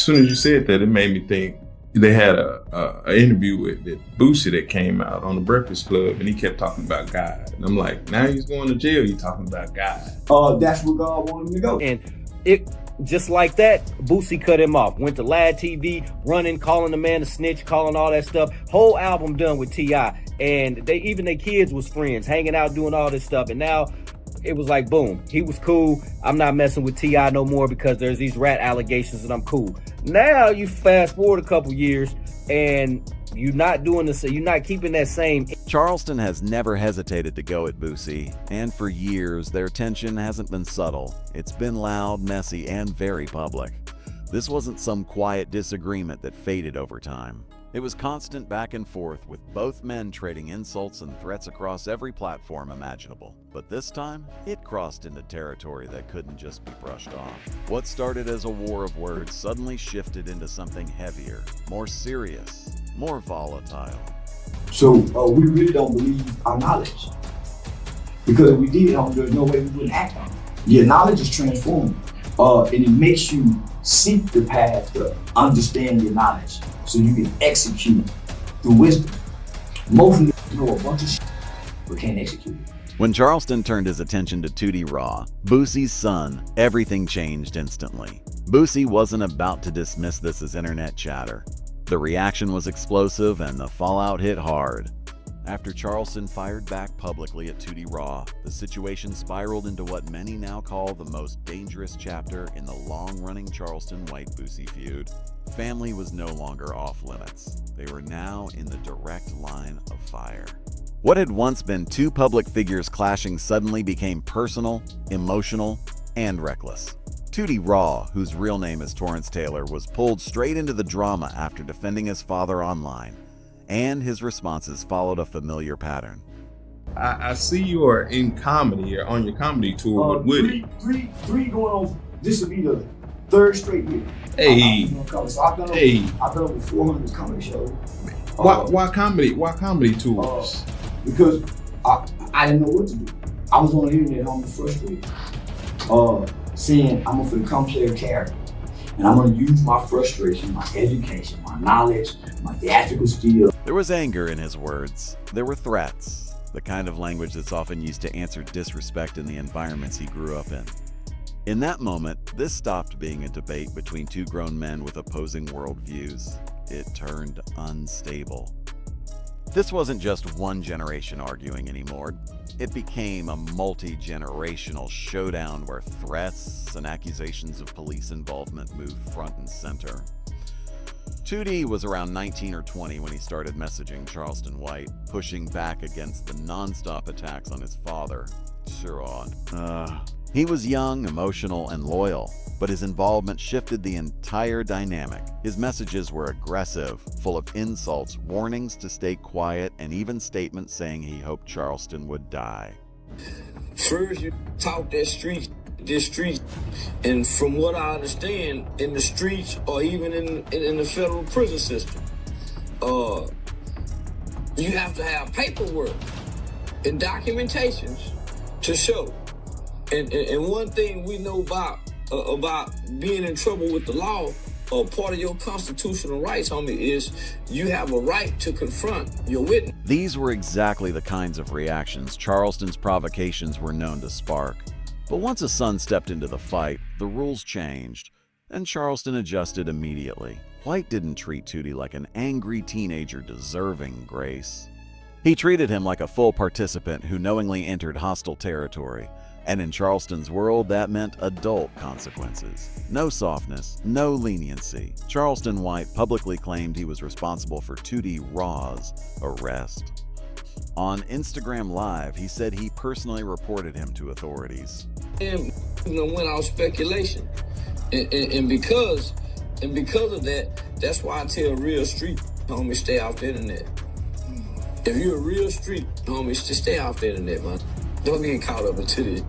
soon as you said that, it made me think they had a interview with Boosie that came out on the Breakfast Club, and he kept talking about God. And I'm like, now he's going to jail, you're talking about God. That's where God wanted him to go. And it just like that, Boosie cut him off. Went to Lad TV, running, calling the man a snitch, calling all that stuff. Whole album done with T.I. And their kids was friends, hanging out, doing all this stuff. And now it was like, boom, he was cool. I'm not messing with T.I. no more because there's these rat allegations and I'm cool. Now you fast forward a couple years and you're not doing this, you're not keeping that same. Charleston has never hesitated to go at Boosie, and for years their tension hasn't been subtle. It's been loud, messy, and very public. This wasn't some quiet disagreement that faded over time. It was constant back and forth, with both men trading insults and threats across every platform imaginable. But this time, it crossed into territory that couldn't just be brushed off. What started as a war of words suddenly shifted into something heavier, more serious, more volatile. So we really don't believe our knowledge. Because if we did, there's no way we wouldn't act on it. Your knowledge is transformed, and it makes you seek the path to understand your knowledge so you can execute through wisdom. Most of them know a bunch of shit but can't execute it. When Charleston turned his attention to Tootie Raw, Boosie's son, everything changed instantly. Boosie wasn't about to dismiss this as internet chatter. The reaction was explosive and the fallout hit hard. After Charleston fired back publicly at Tootie Raw, the situation spiraled into what many now call the most dangerous chapter in the long-running Charleston White Boosie feud. Family was no longer off limits. They were now in the direct line of fire. What had once been two public figures clashing suddenly became personal, emotional, and reckless. Tootie Raw, whose real name is Torrance Taylor, was pulled straight into the drama after defending his father online, and his responses followed a familiar pattern. I see you are in comedy, or on your comedy tour with Woody. Three going on, this will be the third straight year. Hey. So I've done over 400 comedy shows. Why comedy tours? Because I didn't know what to do. I was on the internet, frustrated. Saying I'm gonna come play a character, and I'm gonna use my frustration, my education, my knowledge, my theatrical skill. There was anger in his words. There were threats, the kind of language that's often used to answer disrespect in the environments he grew up in. In that moment, this stopped being a debate between two grown men with opposing worldviews. It turned unstable. This wasn't just one generation arguing anymore. It became a multi-generational showdown where threats and accusations of police involvement moved front and center. Tootie was around 19 or 20 when he started messaging Charleston White, pushing back against the non-stop attacks on his father, Sharon. He was young, emotional, and loyal, but his involvement shifted the entire dynamic. His messages were aggressive, full of insults, warnings to stay quiet, and even statements saying he hoped Charleston would die. First, you talk this street, and from what I understand, in the streets or even in the federal prison system, you have to have paperwork and documentations to show. And one thing we know about being in trouble with the law, part of your constitutional rights, homie, is you have a right to confront your witness. These were exactly the kinds of reactions Charleston's provocations were known to spark. But once a son stepped into the fight, the rules changed, and Charleston adjusted immediately. White didn't treat Tootie like an angry teenager deserving grace. He treated him like a full participant who knowingly entered hostile territory. And in Charleston's world, that meant adult consequences. No softness, no leniency. Charleston White publicly claimed he was responsible for Tootie Raw's arrest. On Instagram Live, he said he personally reported him to authorities. And went out speculation. And because of that, that's why I tell real street homies, stay off the internet. If you're a real street homie, just stay off the internet, man. Don't get caught up into this.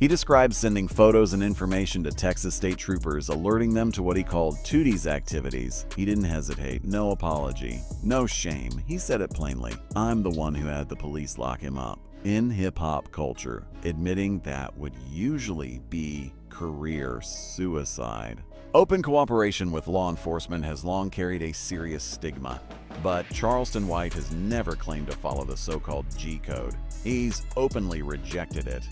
He described sending photos and information to Texas state troopers, alerting them to what he called Tootie's activities. He didn't hesitate, no apology, no shame. He said it plainly. I'm the one who had the police lock him up. In hip-hop culture, admitting that would usually be career suicide. Open cooperation with law enforcement has long carried a serious stigma, but Charleston White has never claimed to follow the so-called G code. He's openly rejected it.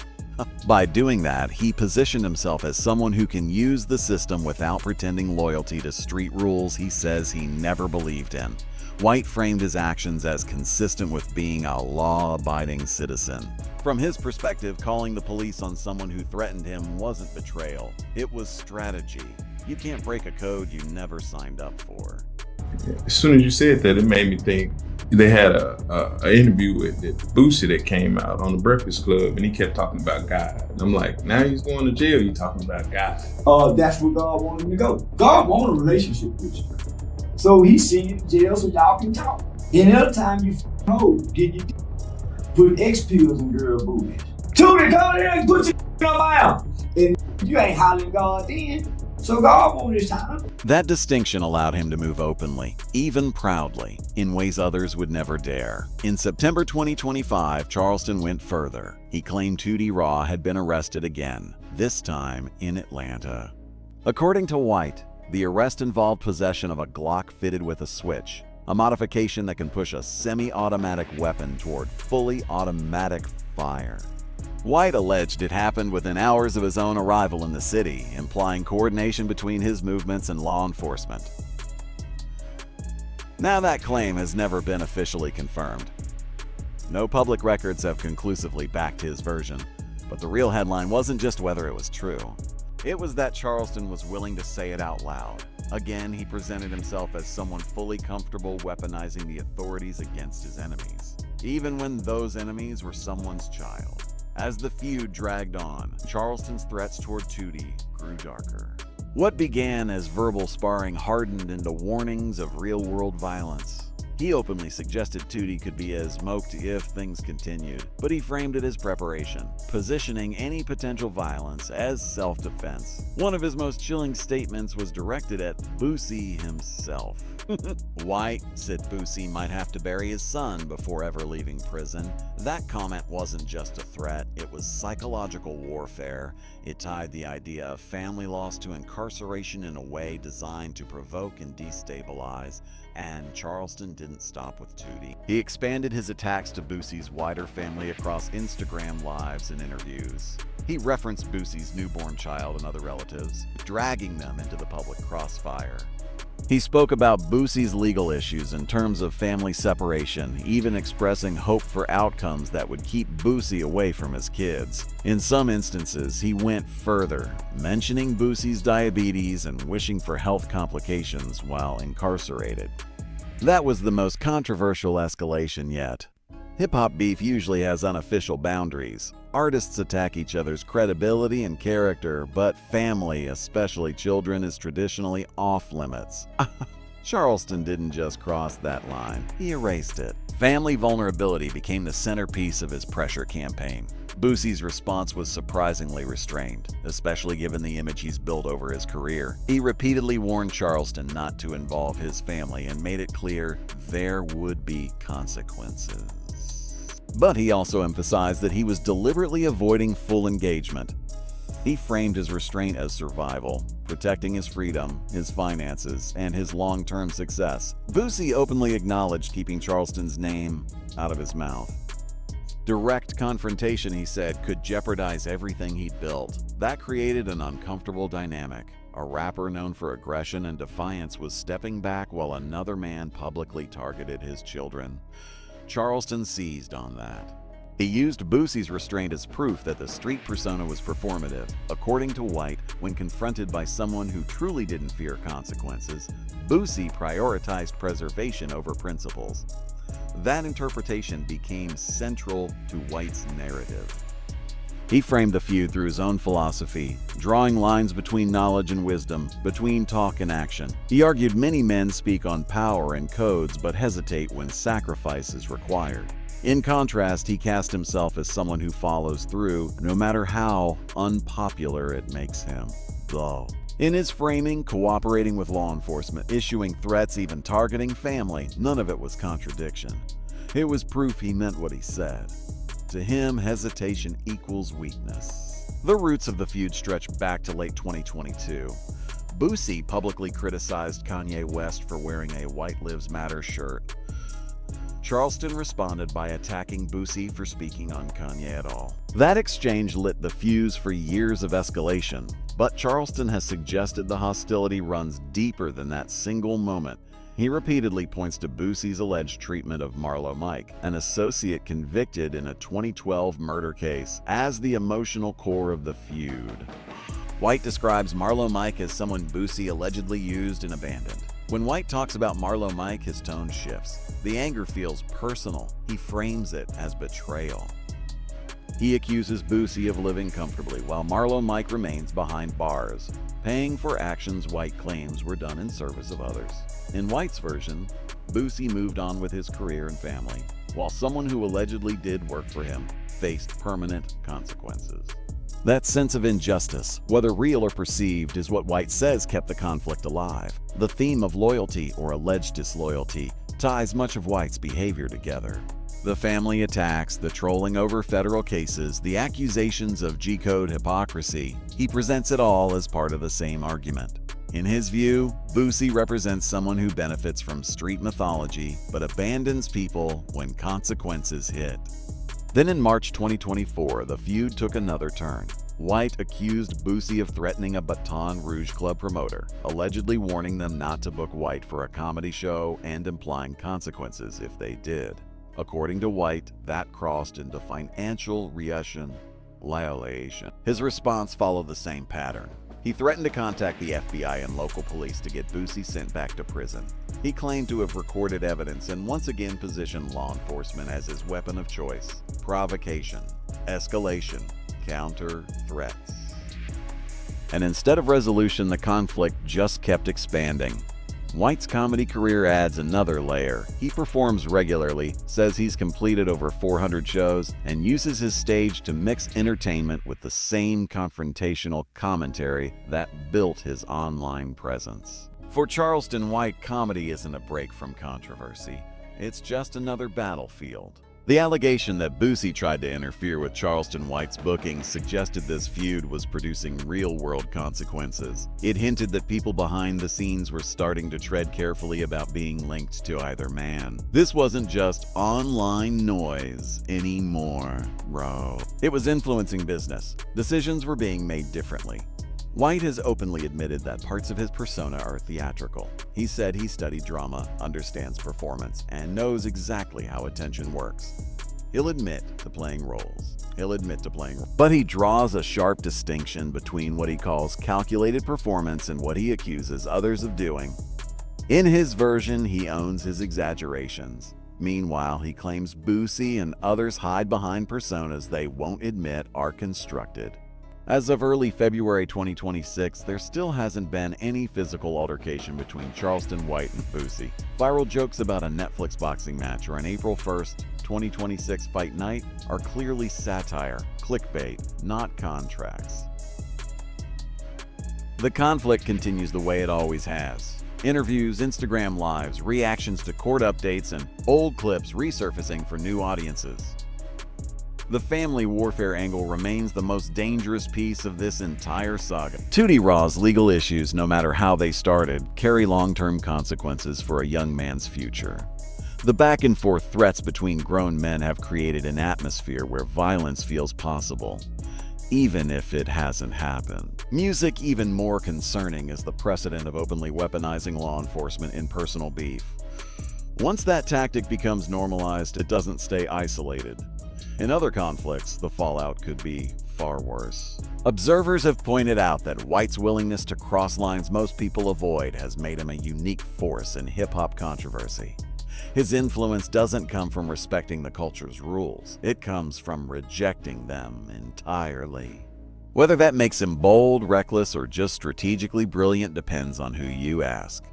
By doing that, he positioned himself as someone who can use the system without pretending loyalty to street rules he says he never believed in. White framed his actions as consistent with being a law-abiding citizen. From his perspective, calling the police on someone who threatened him wasn't betrayal. It was strategy. You can't break a code you never signed up for. As soon as you said that, it made me think they had a interview with Boosie that came out on the Breakfast Club, and he kept talking about God. And I'm like, now he's going to jail, you talking about God. That's where God wanted him to go. God wanted a relationship with you. So he sent you to jail so y'all can talk. And other time you get you put X pills in girl boobies. Tootie, come in here and put your on my arm. And you ain't hollering God then. So God wanted his time. That distinction allowed him to move openly, even proudly, in ways others would never dare. In September 2025, Charleston went further. He claimed Tootie Raw had been arrested again, this time in Atlanta. According to White, the arrest involved possession of a Glock fitted with a switch, a modification that can push a semi-automatic weapon toward fully automatic fire. White alleged it happened within hours of his own arrival in the city, implying coordination between his movements and law enforcement. Now, that claim has never been officially confirmed. No public records have conclusively backed his version, but the real headline wasn't just whether it was true. It was that Charleston was willing to say it out loud. Again, he presented himself as someone fully comfortable weaponizing the authorities against his enemies, even when those enemies were someone's child. As the feud dragged on, Charleston's threats toward Tootie grew darker. What began as verbal sparring hardened into warnings of real-world violence. He openly suggested Tootie could be smoked if things continued, but he framed it as preparation, positioning any potential violence as self-defense. One of his most chilling statements was directed at Boosie himself. White said Boosie might have to bury his son before ever leaving prison. That comment wasn't just a threat, it was psychological warfare. It tied the idea of family loss to incarceration in a way designed to provoke and destabilize. And Charleston didn't stop with Tootie. He expanded his attacks to Boosie's wider family across Instagram lives and interviews. He referenced Boosie's newborn child and other relatives, dragging them into the public crossfire. He spoke about Boosie's legal issues in terms of family separation, even expressing hope for outcomes that would keep Boosie away from his kids. In some instances, he went further, mentioning Boosie's diabetes and wishing for health complications while incarcerated. That was the most controversial escalation yet. Hip-hop beef usually has unofficial boundaries. Artists attack each other's credibility and character, but family, especially children, is traditionally off-limits. Charleston didn't just cross that line, he erased it. Family vulnerability became the centerpiece of his pressure campaign. Boosie's response was surprisingly restrained, especially given the image he's built over his career. He repeatedly warned Charleston not to involve his family and made it clear there would be consequences. But he also emphasized that he was deliberately avoiding full engagement. He framed his restraint as survival, protecting his freedom, his finances, and his long-term success. Boosie openly acknowledged keeping Charleston's name out of his mouth. Direct confrontation, he said, could jeopardize everything he'd built. That created an uncomfortable dynamic. A rapper known for aggression and defiance was stepping back while another man publicly targeted his children. Charleston seized on that. He used Boosie's restraint as proof that the street persona was performative. According to White, when confronted by someone who truly didn't fear consequences, Boosie prioritized preservation over principles. That interpretation became central to White's narrative. He framed the feud through his own philosophy, drawing lines between knowledge and wisdom, between talk and action. He argued many men speak on power and codes but hesitate when sacrifice is required. In contrast, he cast himself as someone who follows through, no matter how unpopular it makes him. Though. In his framing, cooperating with law enforcement, issuing threats, even targeting family, none of it was contradiction. It was proof he meant what he said. To him, hesitation equals weakness. The roots of the feud stretch back to late 2022. Boosie publicly criticized Kanye West for wearing a White Lives Matter shirt. Charleston responded by attacking Boosie for speaking on Kanye at all. That exchange lit the fuse for years of escalation, but Charleston has suggested the hostility runs deeper than that single moment. He repeatedly points to Boosie's alleged treatment of Marlo Mike, an associate convicted in a 2012 murder case, as the emotional core of the feud. White describes Marlo Mike as someone Boosie allegedly used and abandoned. When White talks about Marlo Mike, his tone shifts. The anger feels personal. He frames it as betrayal. He accuses Boosie of living comfortably while Marlo Mike remains behind bars, paying for actions White claims were done in service of others. In White's version, Boosie moved on with his career and family, while someone who allegedly did work for him faced permanent consequences. That sense of injustice, whether real or perceived, is what White says kept the conflict alive. The theme of loyalty or alleged disloyalty ties much of White's behavior together. The family attacks, the trolling over federal cases, the accusations of G-code hypocrisy, he presents it all as part of the same argument. In his view, Boosie represents someone who benefits from street mythology but abandons people when consequences hit. Then in March 2024, the feud took another turn. White accused Boosie of threatening a Baton Rouge club promoter, allegedly warning them not to book White for a comedy show and implying consequences if they did. According to White, that crossed into financial retaliation. His response followed the same pattern. He threatened to contact the FBI and local police to get Boosie sent back to prison. He claimed to have recorded evidence and once again positioned law enforcement as his weapon of choice. Provocation, escalation, counter threats. And instead of resolution, the conflict just kept expanding. White's comedy career adds another layer. He performs regularly, says he's completed over 400 shows, and uses his stage to mix entertainment with the same confrontational commentary that built his online presence. For Charleston White, comedy isn't a break from controversy. It's just another battlefield. The allegation that Boosie tried to interfere with Charleston White's bookings suggested this feud was producing real-world consequences. It hinted that people behind the scenes were starting to tread carefully about being linked to either man. This wasn't just online noise anymore, bro. It was influencing business. Decisions were being made differently. White has openly admitted that parts of his persona are theatrical. He said he studied drama, understands performance, and knows exactly how attention works. He'll admit to playing roles. But he draws a sharp distinction between what he calls calculated performance and what he accuses others of doing. In his version, he owns his exaggerations. Meanwhile, he claims Boosie and others hide behind personas they won't admit are constructed. As of early February 2026, there still hasn't been any physical altercation between Charleston White and Boosie. Viral jokes about a Netflix boxing match or an April 1st, 2026 fight night are clearly satire, clickbait, not contracts. The conflict continues the way it always has. Interviews, Instagram lives, reactions to court updates, and old clips resurfacing for new audiences. The family warfare angle remains the most dangerous piece of this entire saga. Tootie Raw's legal issues, no matter how they started, carry long-term consequences for a young man's future. The back-and-forth threats between grown men have created an atmosphere where violence feels possible, even if it hasn't happened. Music even more concerning is the precedent of openly weaponizing law enforcement in personal beef. Once that tactic becomes normalized, it doesn't stay isolated. In other conflicts, the fallout could be far worse. Observers have pointed out that White's willingness to cross lines most people avoid has made him a unique force in hip-hop controversy. His influence doesn't come from respecting the culture's rules. It comes from rejecting them entirely. Whether that makes him bold, reckless, or just strategically brilliant depends on who you ask.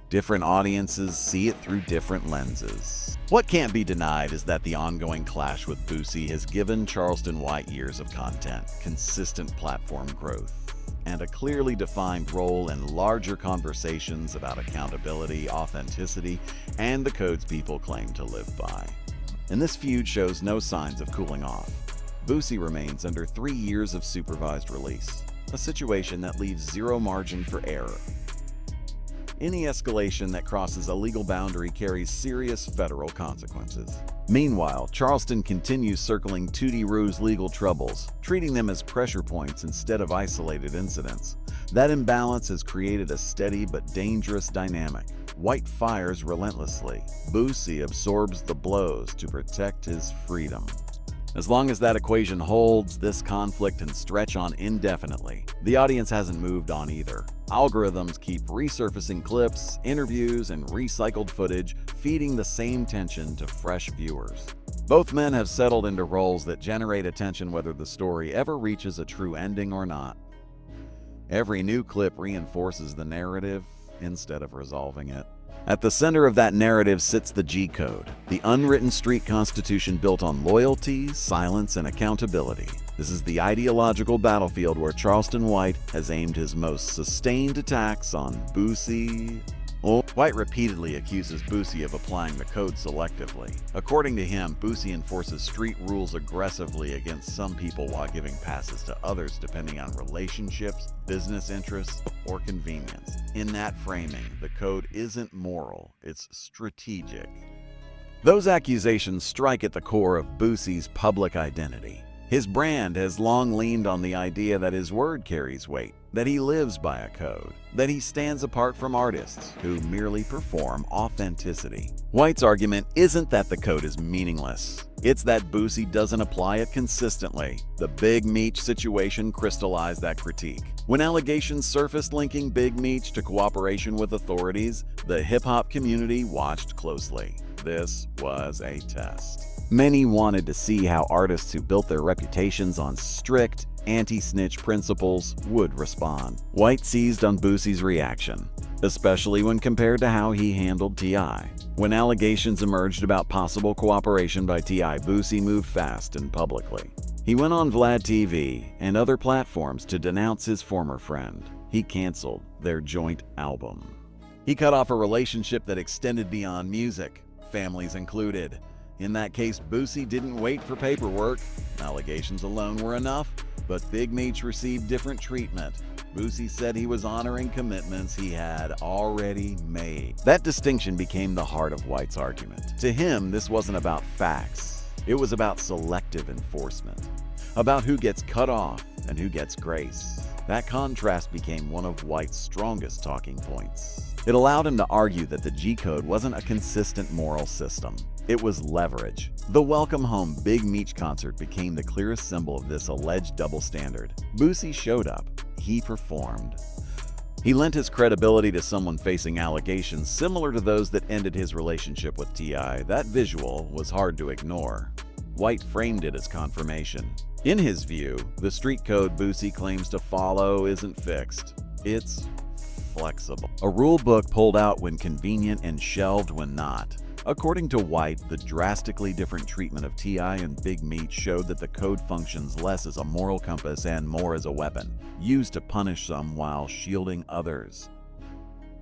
Different audiences see it through different lenses. What can't be denied is that the ongoing clash with Boosie has given Charleston White years of content, consistent platform growth, and a clearly defined role in larger conversations about accountability, authenticity, and the codes people claim to live by. And this feud shows no signs of cooling off. Boosie remains under 3 years of supervised release, a situation that leaves zero margin for error. Any escalation that crosses a legal boundary carries serious federal consequences. Meanwhile, Charleston continues circling Tootie Roo's legal troubles, treating them as pressure points instead of isolated incidents. That imbalance has created a steady but dangerous dynamic. White fires relentlessly. Boosie absorbs the blows to protect his freedom. As long as that equation holds, this conflict can stretch on indefinitely. The audience hasn't moved on either. Algorithms keep resurfacing clips, interviews, and recycled footage, feeding the same tension to fresh viewers. Both men have settled into roles that generate attention whether the story ever reaches a true ending or not. Every new clip reinforces the narrative instead of resolving it. At the center of that narrative sits the G-Code, the unwritten street constitution built on loyalty, silence, and accountability. This is the ideological battlefield where Charleston White has aimed his most sustained attacks on Boosie. White repeatedly accuses Boosie of applying the code selectively. According to him, Boosie enforces street rules aggressively against some people while giving passes to others depending on relationships, business interests, or convenience. In that framing, the code isn't moral, it's strategic. Those accusations strike at the core of Boosie's public identity. His brand has long leaned on the idea that his word carries weight, that he lives by a code, that he stands apart from artists who merely perform authenticity. White's argument isn't that the code is meaningless. It's that Boosie doesn't apply it consistently. The Big Meech situation crystallized that critique. When allegations surfaced linking Big Meech to cooperation with authorities, the hip-hop community watched closely. This was a test. Many wanted to see how artists who built their reputations on strict, anti-snitch principles would respond. White seized on Boosie's reaction, especially when compared to how he handled T.I. When allegations emerged about possible cooperation by T.I., Boosie moved fast and publicly. He went on Vlad TV and other platforms to denounce his former friend. He canceled their joint album. He cut off a relationship that extended beyond music, families included. In that case, Boosie didn't wait for paperwork. Allegations alone were enough, but Big Meech received different treatment. Boosie said he was honoring commitments he had already made. That distinction became the heart of White's argument. To him, this wasn't about facts. It was about selective enforcement, about who gets cut off and who gets grace. That contrast became one of White's strongest talking points. It allowed him to argue that the G-Code wasn't a consistent moral system. It was leverage. The Welcome Home Big Meech concert became the clearest symbol of this alleged double standard. Boosie showed up. He performed. He lent his credibility to someone facing allegations similar to those that ended his relationship with T.I. That visual was hard to ignore. White framed it as confirmation. In his view, the street code Boosie claims to follow isn't fixed. It's flexible. A rule book pulled out when convenient and shelved when not. According to White, the drastically different treatment of T.I. and Big Meech showed that the code functions less as a moral compass and more as a weapon, used to punish some while shielding others.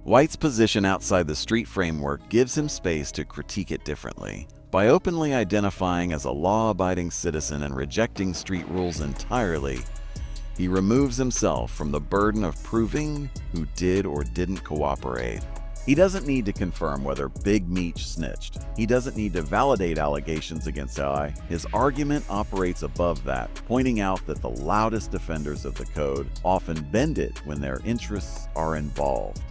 White's position outside the street framework gives him space to critique it differently. By openly identifying as a law-abiding citizen and rejecting street rules entirely, he removes himself from the burden of proving who did or didn't cooperate. He doesn't need to confirm whether Big Meech snitched. He doesn't need to validate allegations against T.I. His argument operates above that, pointing out that the loudest defenders of the code often bend it when their interests are involved.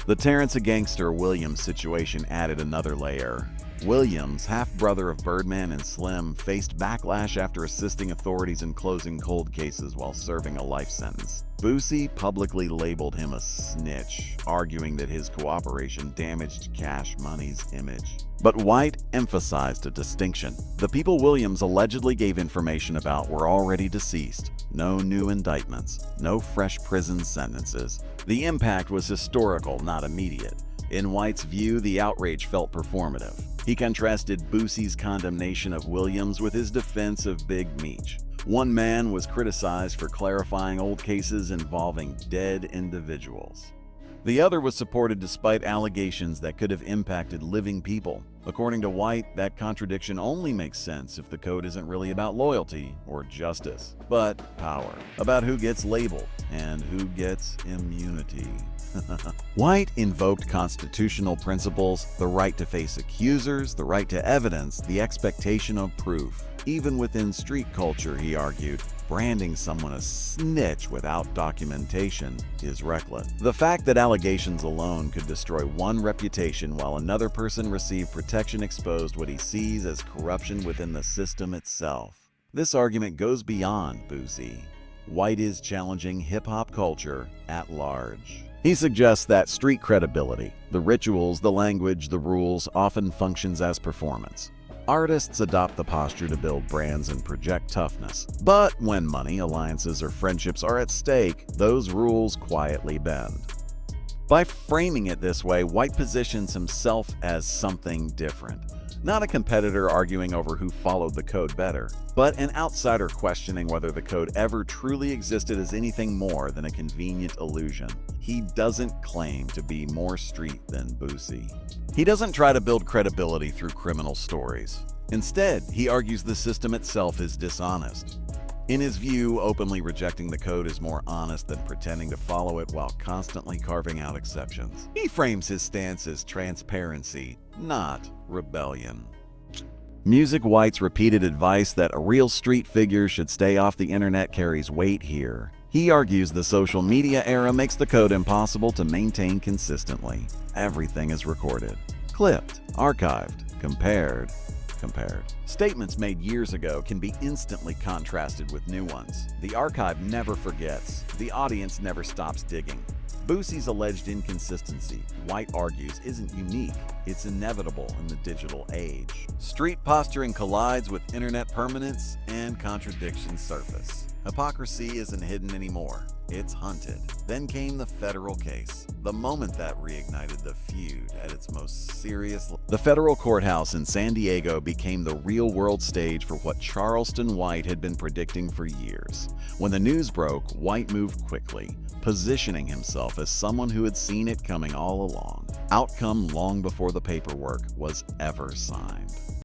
The Terrence a Gangster Williams situation added another layer. Williams, half-brother of Birdman and Slim, faced backlash after assisting authorities in closing cold cases while serving a life sentence. Boosie publicly labeled him a snitch, arguing that his cooperation damaged Cash Money's image. But White emphasized a distinction. The people Williams allegedly gave information about were already deceased. No new indictments, no fresh prison sentences. The impact was historical, not immediate. In White's view, the outrage felt performative. He contrasted Boosie's condemnation of Williams with his defense of Big Meech. One man was criticized for clarifying old cases involving dead individuals. The other was supported despite allegations that could have impacted living people. According to White, that contradiction only makes sense if the code isn't really about loyalty or justice, but power, about who gets labeled and who gets immunity. White invoked constitutional principles, the right to face accusers, the right to evidence, the expectation of proof. Even within street culture, he argued, branding someone a snitch without documentation is reckless. The fact that allegations alone could destroy one reputation while another person received protection exposed what he sees as corruption within the system itself. This argument goes beyond Boosie. White is challenging hip-hop culture at large. He suggests that street credibility, the rituals, the language, the rules, often functions as performance. Artists adopt the posture to build brands and project toughness. But when money, alliances, or friendships are at stake, those rules quietly bend. By framing it this way, White positions himself as something different. Not a competitor arguing over who followed the code better, but an outsider questioning whether the code ever truly existed as anything more than a convenient illusion. He doesn't claim to be more street than Boosie. He doesn't try to build credibility through criminal stories. Instead, he argues the system itself is dishonest. In his view, openly rejecting the code is more honest than pretending to follow it while constantly carving out exceptions. He frames his stance as transparency, not rebellion. Music White's repeated advice that a real street figure should stay off the internet carries weight here. He argues the social media era makes the code impossible to maintain consistently. Everything is recorded, clipped, archived, compared. Statements made years ago can be instantly contrasted with new ones. The archive never forgets. The audience never stops digging. Boosie's alleged inconsistency, White argues, isn't unique. It's inevitable in the digital age. Street posturing collides with internet permanence, and contradictions surface. Hypocrisy isn't hidden anymore. It's hunted. Then came the federal case, the moment that reignited the feud at its most serious. The federal courthouse in San Diego became the real-world stage for what Charleston White had been predicting for years. When the news broke, White moved quickly, positioning himself as someone who had seen it coming all along. Outcome long before the paperwork was ever signed.